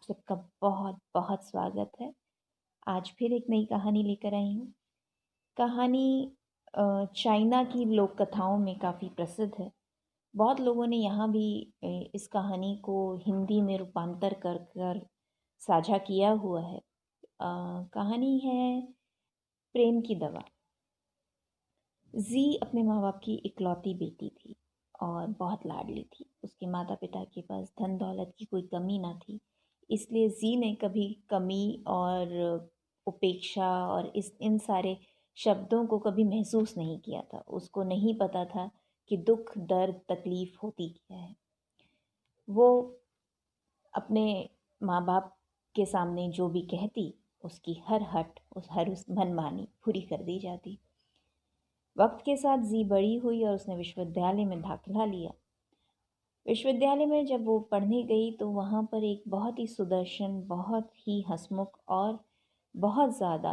सबका बहुत बहुत स्वागत है। आज फिर एक नई कहानी लेकर आई हूँ। कहानी चाइना की लोक कथाओं में काफ़ी प्रसिद्ध है। बहुत लोगों ने यहाँ भी इस कहानी को हिंदी में रूपांतर कर कर साझा किया हुआ है। कहानी है प्रेम की दवा। जी अपने माँ बाप की इकलौती बेटी थी और बहुत लाडली थी। उसके माता पिता के पास धन दौलत की कोई कमी ना थी, इसलिए जी ने कभी कमी और उपेक्षा और इस इन सारे शब्दों को कभी महसूस नहीं किया था। उसको नहीं पता था कि दुख दर्द तकलीफ होती क्या है। वो अपने माँ बाप के सामने जो भी कहती, उसकी हर उस मनमानी पूरी कर दी जाती। वक्त के साथ जी बड़ी हुई और उसने विश्वविद्यालय में दाखिला लिया। विश्वविद्यालय में जब वो पढ़ने गई तो वहाँ पर एक बहुत ही सुदर्शन, बहुत ही हंसमुख और बहुत ज़्यादा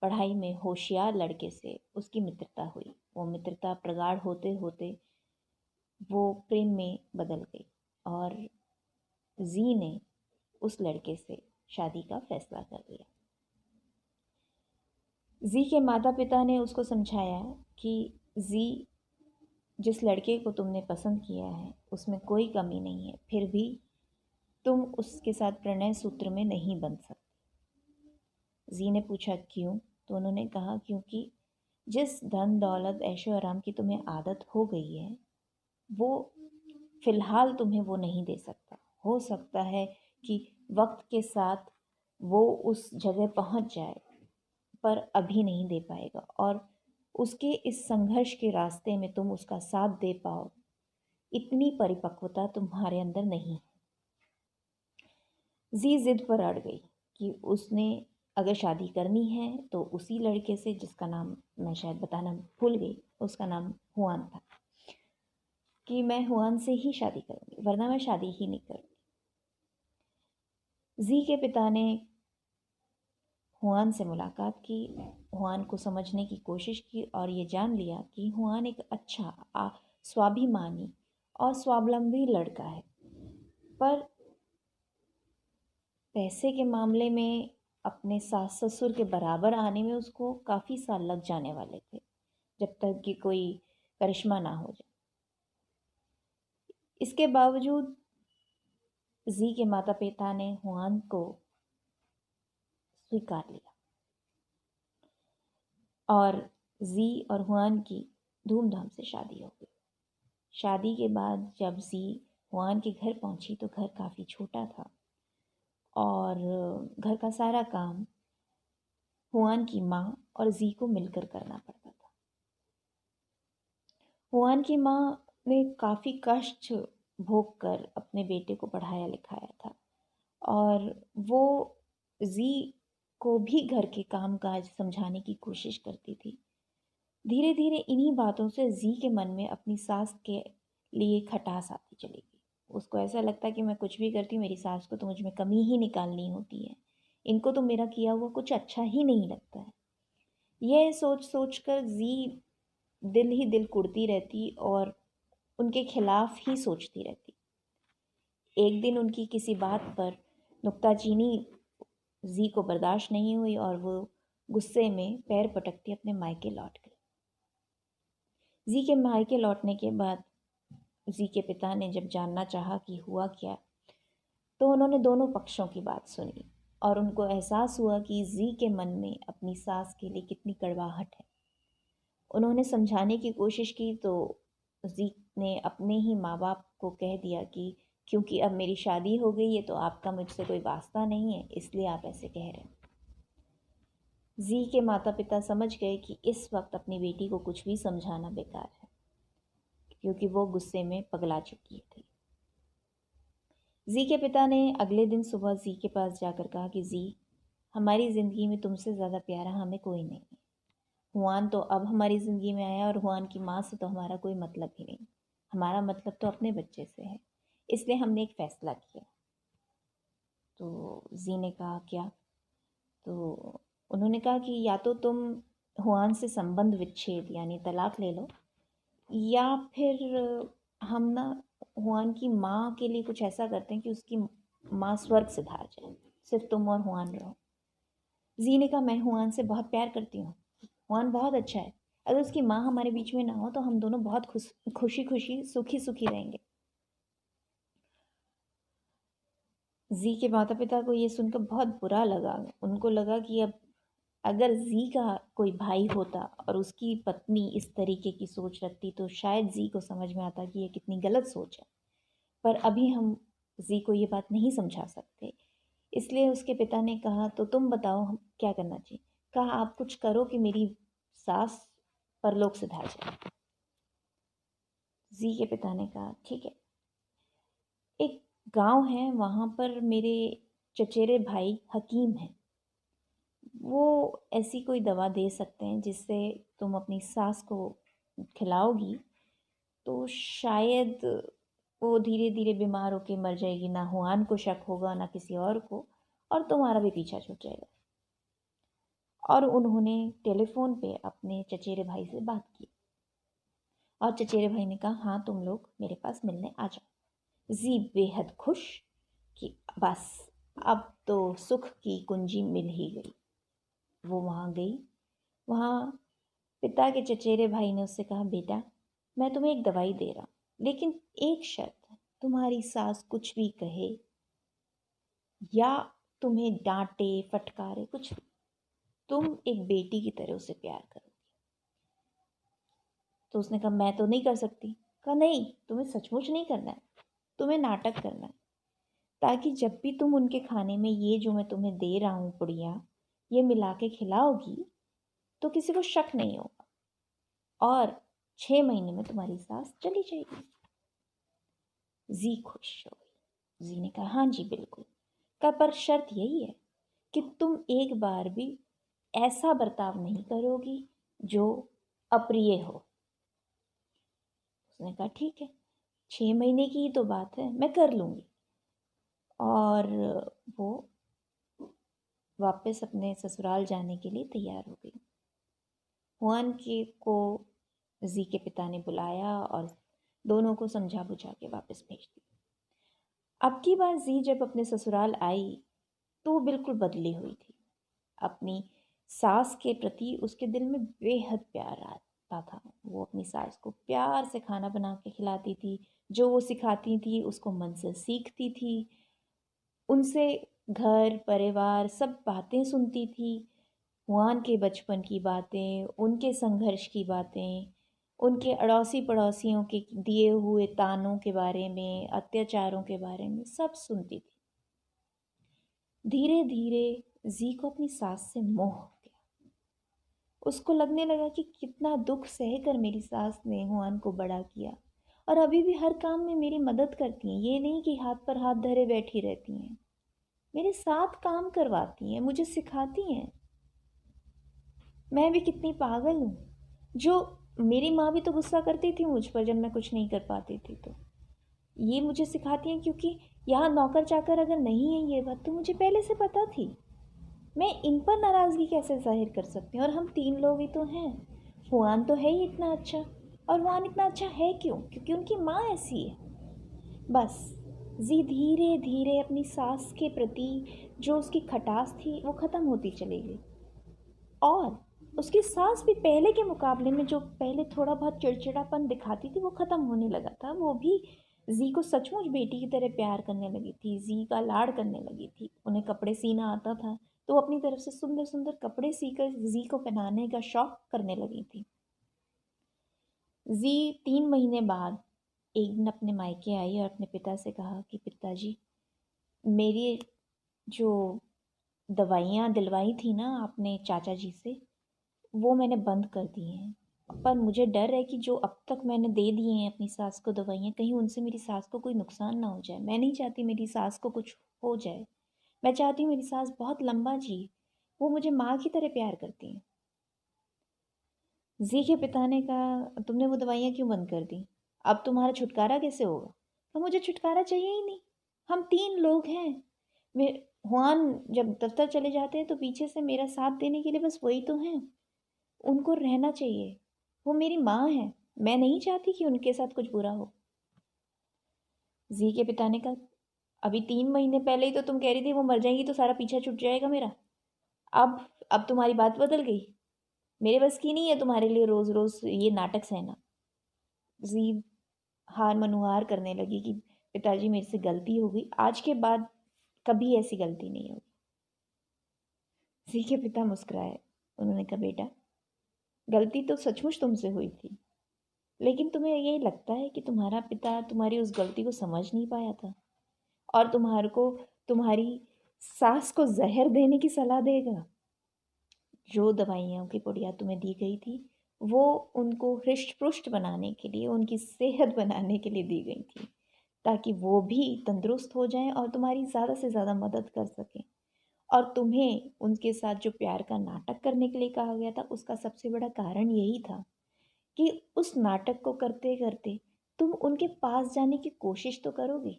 पढ़ाई में होशियार लड़के से उसकी मित्रता हुई। वो मित्रता प्रगाढ़ होते होते वो प्रेम में बदल गई और जी ने उस लड़के से शादी का फैसला कर लिया। जी के माता पिता ने उसको समझाया कि जी, जिस लड़के को तुमने पसंद किया है उसमें कोई कमी नहीं है, फिर भी तुम उसके साथ प्रणय सूत्र में नहीं बंध सकते। जी ने पूछा क्यों? तो उन्होंने कहा क्योंकि जिस धन दौलत ऐशो आराम की तुम्हें आदत हो गई है, वो फिलहाल तुम्हें वो नहीं दे सकता। हो सकता है कि वक्त के साथ वो उस जगह पहुंच जाए, पर अभी नहीं दे पाएगा और उसके इस संघर्ष के रास्ते में तुम उसका साथ दे पाओ, इतनी परिपक्वता तुम्हारे अंदर नहीं है। जी जिद पर अड़ गई कि उसने अगर शादी करनी है तो उसी लड़के से जिसका नाम मैं शायद बताना भूल गई, उसका नाम हुआन था, कि मैं हुआन से ही शादी करूंगी, वरना मैं शादी ही नहीं करूंगी। जी के पिता ने हुआन से मुलाकात की, हुआन को समझने की कोशिश की और ये जान लिया कि हुआन एक अच्छा स्वाभिमानी और स्वावलंबी लड़का है, पर पैसे के मामले में अपने सास ससुर के बराबर आने में उसको काफ़ी साल लग जाने वाले थे, जब तक कि कोई करिश्मा ना हो जाए। इसके बावजूद जी के माता पिता ने हुआन को स्वीकार लिया और जी और हुआन की धूमधाम से शादी हो गई। शादी के बाद जब जी हुआन के घर पहुंची तो घर काफ़ी छोटा था और घर का सारा काम हुआन की माँ और जी को मिलकर करना पड़ता था। हुआन की माँ ने काफ़ी कष्ट भोग कर अपने बेटे को पढ़ाया लिखाया था और वो जी को भी घर के काम काज समझाने की कोशिश करती थी। धीरे धीरे इन्हीं बातों से जी के मन में अपनी सास के लिए खटास आती चली गई। उसको ऐसा लगता कि मैं कुछ भी करती हूँ, मेरी सास को तो मुझ में कमी ही निकालनी होती है, इनको तो मेरा किया हुआ कुछ अच्छा ही नहीं लगता है। यह सोच सोच कर जी दिल ही दिल कुढ़ती रहती और उनके खिलाफ ही सोचती रहती। एक दिन उनकी किसी बात पर नुक्ताचीनी जी को बर्दाश्त नहीं हुई और वो गुस्से में पैर पटकती अपने मायके लौट गई। जी के मायके लौटने के बाद जी के पिता ने जब जानना चाहा कि हुआ क्या, तो उन्होंने दोनों पक्षों की बात सुनी और उनको एहसास हुआ कि जी के मन में अपनी सास के लिए कितनी कड़वाहट है। उन्होंने समझाने की कोशिश की तो जी ने अपने ही माँ बाप को कह दिया कि क्योंकि अब मेरी शादी हो गई है तो आपका मुझसे कोई वास्ता नहीं है, इसलिए आप ऐसे कह रहे हैं। जी के माता पिता समझ गए कि इस वक्त अपनी बेटी को कुछ भी समझाना बेकार है, क्योंकि वो गुस्से में पगला चुकी थी। जी के पिता ने अगले दिन सुबह जी के पास जाकर कहा कि जी, हमारी ज़िंदगी में तुमसे ज़्यादा प्यारा हमें कोई नहीं है। हुआन तो अब हमारी ज़िंदगी में आया और हुआन की माँ से तो हमारा कोई मतलब ही नहीं। हमारा मतलब तो अपने बच्चे से है, इसलिए हमने एक फ़ैसला किया। तो जी ने कहा क्या? तो उन्होंने कहा कि या तो तुम हुआन से संबंध विच्छेद यानी तलाक ले लो, या फिर हम ना हुआन की माँ के लिए कुछ ऐसा करते हैं कि उसकी माँ स्वर्ग से धार जाए, सिर्फ तुम और हुआन रहो। जी ने कहा मैं हुआन से बहुत प्यार करती हूँ, हुआन बहुत अच्छा है, अगर उसकी माँ हमारे बीच में ना हो तो हम दोनों बहुत खुशी खुशी सुखी सुखी रहेंगे। जी के माता पिता को ये सुनकर बहुत बुरा लगा। उनको लगा कि अब अगर जी का कोई भाई होता और उसकी पत्नी इस तरीके की सोच रखती तो शायद जी को समझ में आता कि ये कितनी गलत सोच है, पर अभी हम जी को ये बात नहीं समझा सकते। इसलिए उसके पिता ने कहा तो तुम बताओ हम क्या करना चाहिए। कहा आप कुछ करो कि मेरी सास परलोक से धार जाए। जी के पिता ने कहा ठीक है, एक गांव है वहां पर मेरे चचेरे भाई हकीम हैं, वो ऐसी कोई दवा दे सकते हैं जिससे तुम अपनी सास को खिलाओगी तो शायद वो धीरे धीरे बीमार होके मर जाएगी, ना हुआन को शक होगा ना किसी और को, और तुम्हारा भी पीछा छूट जाएगा। और उन्होंने टेलीफोन पे अपने चचेरे भाई से बात की और चचेरे भाई ने कहा हाँ तुम लोग मेरे पास मिलने आ जाओ। जी बेहद खुश कि बस अब तो सुख की कुंजी मिल ही गई। वो वहाँ गई। वहाँ पिता के चचेरे भाई ने उससे कहा बेटा मैं तुम्हें एक दवाई दे रहा हूँ, लेकिन एक शर्त है, तुम्हारी सास कुछ भी कहे या तुम्हें डांटे फटकारे कुछ भी, तुम एक बेटी की तरह उसे प्यार करो। तो उसने कहा मैं तो नहीं कर सकती। कहा नहीं, तुम्हें सचमुच नहीं करना है, तुम्हें नाटक करना है, ताकि जब भी तुम उनके खाने में ये जो मैं तुम्हें दे रहा हूँ पुड़िया ये मिला के खिलाओगी तो किसी को शक नहीं होगा और 6 महीने में तुम्हारी सास चली जाएगी। जी खुश हो गई। जी ने कहा हाँ जी बिल्कुल। कहा पर शर्त यही है कि तुम एक बार भी ऐसा बर्ताव नहीं करोगी जो अप्रिय हो। उसने कहा ठीक है, 6 महीने की ही तो बात है, मैं कर लूंगी। और वो वापस अपने ससुराल जाने के लिए तैयार हो गई। हुआन के को जी के पिता ने बुलाया और दोनों को समझा बुझा के वापस भेज दिया। अब की बार जी जब अपने ससुराल आई तो वो बिल्कुल बदली हुई थी। अपनी सास के प्रति उसके दिल में बेहद प्यार आता था। वो अपनी सास को प्यार से खाना बना के खिलाती थी, जो वो सिखाती थी उसको मन से सीखती थी, उनसे घर परिवार सब बातें सुनती थी। हुआन के बचपन की बातें, उनके संघर्ष की बातें, उनके अड़ोसी पड़ोसियों के दिए हुए तानों के बारे में, अत्याचारों के बारे में सब सुनती थी। धीरे धीरे जी को अपनी सास से मोह हो गया। उसको लगने लगा कि कितना दुख सहकर मेरी सास ने हुआन को बड़ा किया और अभी भी हर काम में मेरी मदद करती हैं, ये नहीं कि हाथ पर हाथ धरे बैठी रहती हैं, मेरे साथ काम करवाती हैं, मुझे सिखाती हैं। मैं भी कितनी पागल हूँ जो मेरी माँ भी तो गुस्सा करती थी मुझ पर जब मैं कुछ नहीं कर पाती थी, तो ये मुझे सिखाती हैं क्योंकि यहाँ नौकर चाकर अगर नहीं है ये बात तो मुझे पहले से पता थी। मैं इन पर नाराज़गी कैसे जाहिर कर सकती हूँ, और हम 3 लोग ही तो हैं। फुआन तो है ही इतना अच्छा, और फुआन इतना अच्छा है क्यों? क्योंकि उनकी माँ ऐसी है। बस जी धीरे धीरे अपनी सास के प्रति जो उसकी खटास थी वो ख़त्म होती चली गई, और उसकी सास भी पहले के मुकाबले में जो पहले थोड़ा बहुत चिड़चिड़ापन दिखाती थी वो ख़त्म होने लगा था। वो भी जी को सचमुच बेटी की तरह प्यार करने लगी थी, जी का लाड़ करने लगी थी। उन्हें कपड़े सीना आता था तो वो अपनी तरफ से सुंदर सुंदर कपड़े सीकर जी को पहनाने का शौक करने लगी थी। जी 3 महीने बाद एक दिन अपने मायके आई और अपने पिता से कहा कि पिताजी, मेरी जो दवाइयाँ दिलवाई थी ना आपने चाचा जी से, वो मैंने बंद कर दी हैं। पर मुझे डर है कि जो अब तक मैंने दे दिए हैं अपनी सास को दवाइयाँ, कहीं उनसे मेरी सास को कोई नुकसान ना हो जाए। मैं नहीं चाहती मेरी सास को कुछ हो जाए। मैं चाहती हूँ मेरी सास बहुत लंबा जी, वो मुझे माँ की तरह प्यार करती हैं। जी के पिता ने कहा तुमने वो दवाइयाँ क्यों बंद कर दी? अब तुम्हारा छुटकारा कैसे होगा? तो मुझे छुटकारा चाहिए ही नहीं, हम 3 लोग हैं। वे हुआन जब दफ्तर चले जाते हैं तो पीछे से मेरा साथ देने के लिए बस वही तो हैं, उनको रहना चाहिए, वो मेरी माँ है, मैं नहीं चाहती कि उनके साथ कुछ बुरा हो। जी के पिता ने कहा अभी 3 महीने पहले ही तो तुम कह रही थी वो मर जाएंगी तो सारा पीछा छूट जाएगा मेरा। अब अब तुम्हारी बात बदल गई। मेरे बस की नहीं है तुम्हारे लिए रोज रोज ये नाटक सहना। जी हार मनुहार करने लगी कि पिताजी मेरे से गलती हो गई, आज के बाद कभी ऐसी गलती नहीं होगी। जी के पिता मुस्कुराए। उन्होंने कहा, बेटा गलती तो सचमुच तुमसे हुई थी, लेकिन तुम्हें ये लगता है कि तुम्हारा पिता तुम्हारी उस गलती को समझ नहीं पाया था और तुम्हारे को तुम्हारी सास को जहर देने की सलाह देगा? जो दवाइयों की पुड़िया तुम्हें दी गई थी वो उनको हृष्ट पुष्ट बनाने के लिए, उनकी सेहत बनाने के लिए दी गई थी, ताकि वो भी तंदुरुस्त हो जाएं और तुम्हारी ज़्यादा से ज़्यादा मदद कर सकें। और तुम्हें उनके साथ जो प्यार का नाटक करने के लिए कहा गया था उसका सबसे बड़ा कारण यही था कि उस नाटक को करते करते तुम उनके पास जाने की कोशिश तो करोगे,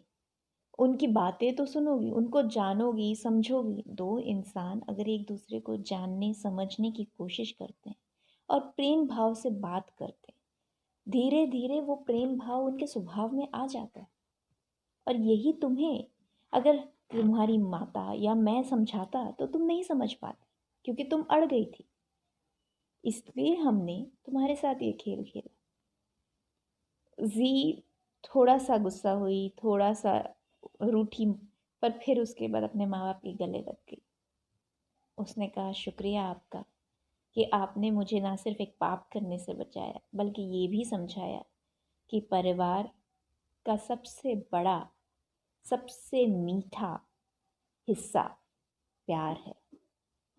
उनकी बातें तो सुनोगी, उनको जानोगी समझोगी। दो इंसान अगर एक दूसरे को जानने समझने की कोशिश करते हैं और प्रेम भाव से बात करते हैं, धीरे धीरे वो प्रेम भाव उनके स्वभाव में आ जाता है। और यही तुम्हें, अगर तुम्हारी माता या मैं समझाता तो तुम नहीं समझ पाती, क्योंकि तुम अड़ गई थी। इसलिए हमने तुम्हारे साथ ये खेल खेला। जी थोड़ा सा गुस्सा हुई, थोड़ा सा रूठी, पर फिर उसके बाद अपने माँ बाप के गले लग गई। उसने कहा, शुक्रिया आपका कि आपने मुझे ना सिर्फ एक पाप करने से बचाया बल्कि ये भी समझाया कि परिवार का सबसे बड़ा, सबसे मीठा हिस्सा प्यार है।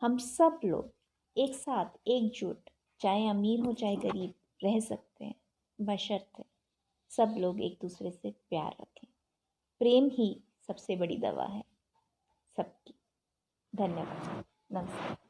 हम सब लोग एक साथ एकजुट, चाहे अमीर हो चाहे गरीब, रह सकते हैं, बशर्ते सब लोग एक दूसरे से प्यार रखें। प्रेम ही सबसे बड़ी दवा है सबकी। धन्यवाद। नमस्कार।